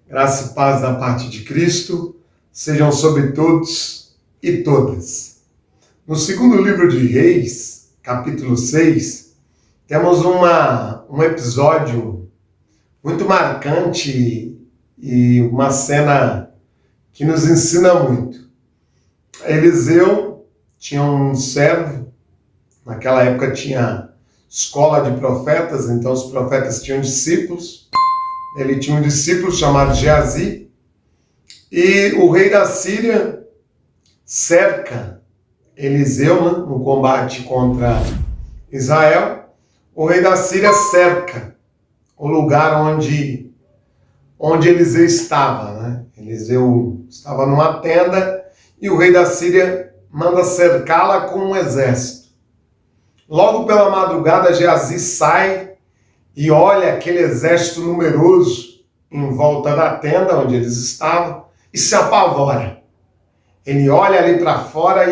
Graça e paz da parte de Cristo sejam sobre todos e todas. No segundo livro de Reis, capítulo 6, temos um episódio muito marcante e uma cena que nos ensina muito. Eliseu tinha um servo, naquela época tinha escola de profetas, então os profetas tinham discípulos. Ele tinha um discípulo chamado Geazi, e o rei da Síria cerca Eliseu, no combate contra Israel. O rei da Síria cerca o lugar onde Eliseu estava. Eliseu estava numa tenda e o rei da Síria manda cercá-la com um exército. Logo pela madrugada, Geazi sai e olha aquele exército numeroso em volta da tenda onde eles estavam e se apavora. Ele olha ali para fora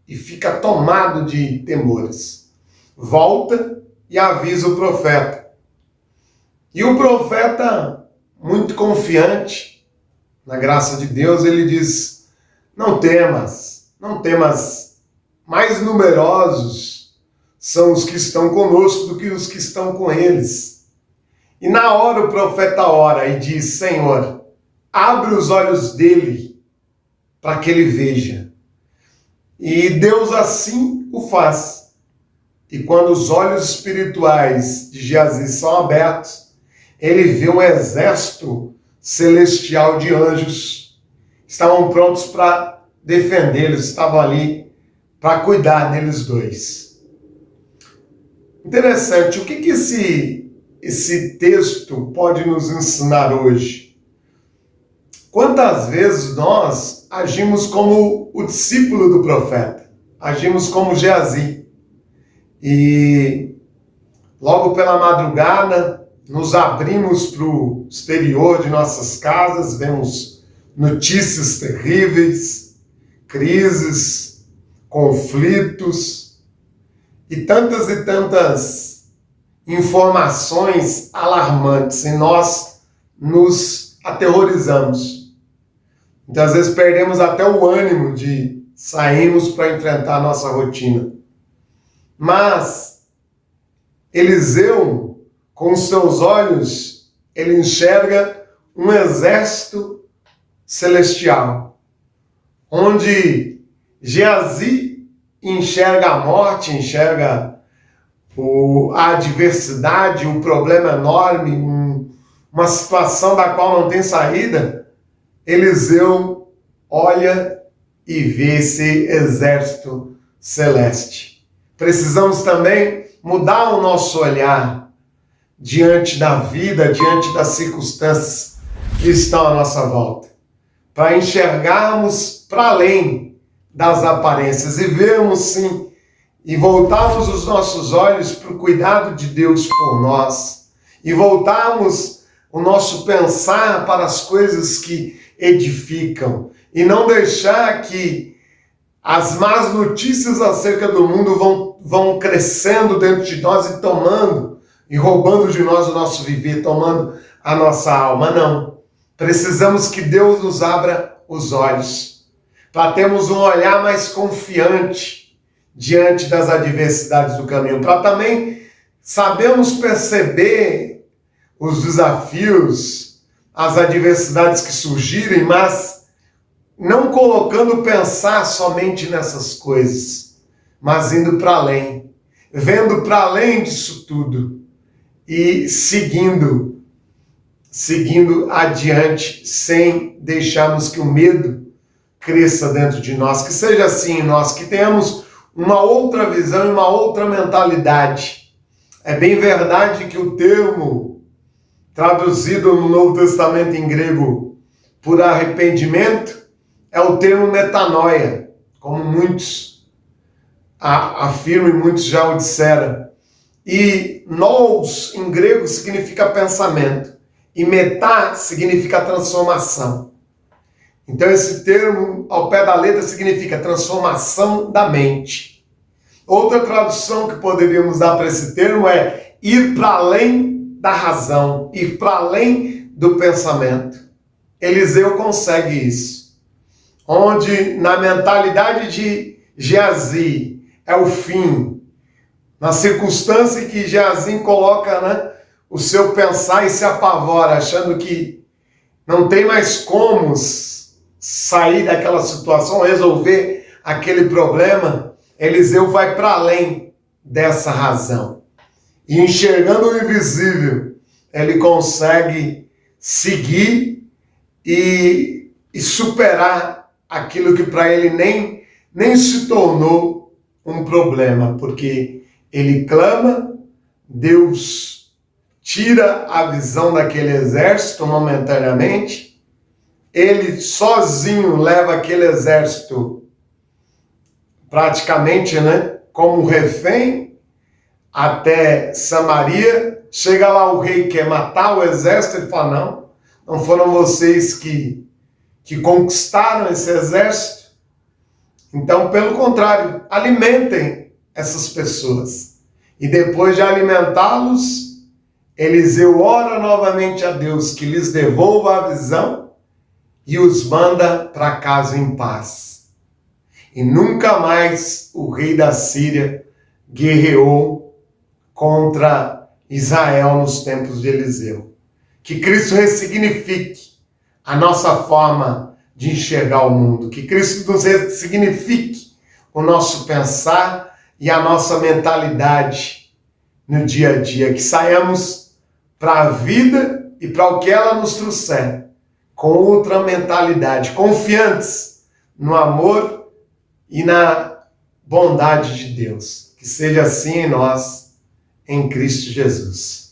e fica tomado de temores. Volta e avisa o profeta. E o profeta, muito confiante na graça de Deus, ele diz: não temas, mais numerosos são os que estão conosco do que os que estão com eles. E na hora o profeta ora e diz: Senhor, abre os olhos dele para que ele veja. E Deus assim o faz. E quando os olhos espirituais de Geazi são abertos, ele vê um exército celestial de anjos. Estavam prontos para defendê-los, estavam ali para cuidar deles dois. Interessante, o que esse texto pode nos ensinar hoje? Quantas vezes nós agimos como o discípulo do profeta, agimos como Geazi, e logo pela madrugada nos abrimos para o exterior de nossas casas, vemos notícias terríveis, crises, conflitos, e tantas informações alarmantes, e nós nos aterrorizamos. Então, às vezes, perdemos até o ânimo de sairmos para enfrentar a nossa rotina. Mas Eliseu, com os seus olhos, ele enxerga um exército celestial, onde Geazi enxerga a morte, enxerga a adversidade, um problema enorme, uma situação da qual não tem saída. Eliseu olha e vê esse exército celeste. Precisamos também mudar o nosso olhar diante da vida, diante das circunstâncias que estão à nossa volta, para enxergarmos para além das aparências e vermos sim, e voltarmos os nossos olhos para o cuidado de Deus por nós, e voltarmos o nosso pensar para as coisas que edificam, e não deixar que as más notícias acerca do mundo vão crescendo dentro de nós e tomando, e roubando de nós o nosso viver, tomando a nossa alma. Não. Precisamos que Deus nos abra os olhos, para termos um olhar mais confiante diante das adversidades do caminho, para também sabermos perceber os desafios, as adversidades que surgirem, mas não colocando pensar somente nessas coisas, mas indo para além, vendo para além disso tudo e seguindo adiante, sem deixarmos que o medo cresça dentro de nós. Que seja assim em nós, que tenhamos uma outra visão e uma outra mentalidade. É bem verdade que o termo traduzido no Novo Testamento em grego por arrependimento é o termo metanoia, como muitos afirmam e muitos já o disseram. E nous, em grego, significa pensamento, e metá significa transformação. Então esse termo, ao pé da letra, significa transformação da mente. Outra tradução que poderíamos dar para esse termo é ir para além da razão, ir para além do pensamento. Eliseu consegue isso. Onde na mentalidade de Geazi é o fim, na circunstância que Geazi coloca, né, o seu pensar e se apavora, achando que não tem mais como sair daquela situação, resolver aquele problema, Eliseu vai para além dessa razão. E enxergando o invisível, ele consegue seguir e superar aquilo que para ele nem se tornou um problema, porque ele clama, Deus tira a visão daquele exército momentaneamente, ele sozinho leva aquele exército praticamente, né, como refém até Samaria. Chega lá o rei quer matar o exército, ele fala, não foram vocês que conquistaram esse exército? Então, pelo contrário, alimentem essas pessoas. E depois de alimentá-los, Eliseu ora novamente a Deus que lhes devolva a visão e os manda para casa em paz. E nunca mais o rei da Síria guerreou contra Israel nos tempos de Eliseu. Que Cristo ressignifique a nossa forma de enxergar o mundo. Que Cristo nos ressignifique o nosso pensar e a nossa mentalidade no dia a dia. Que saiamos para a vida e para o que ela nos trouxer, com outra mentalidade, confiantes no amor e na bondade de Deus. Que seja assim em nós, em Cristo Jesus.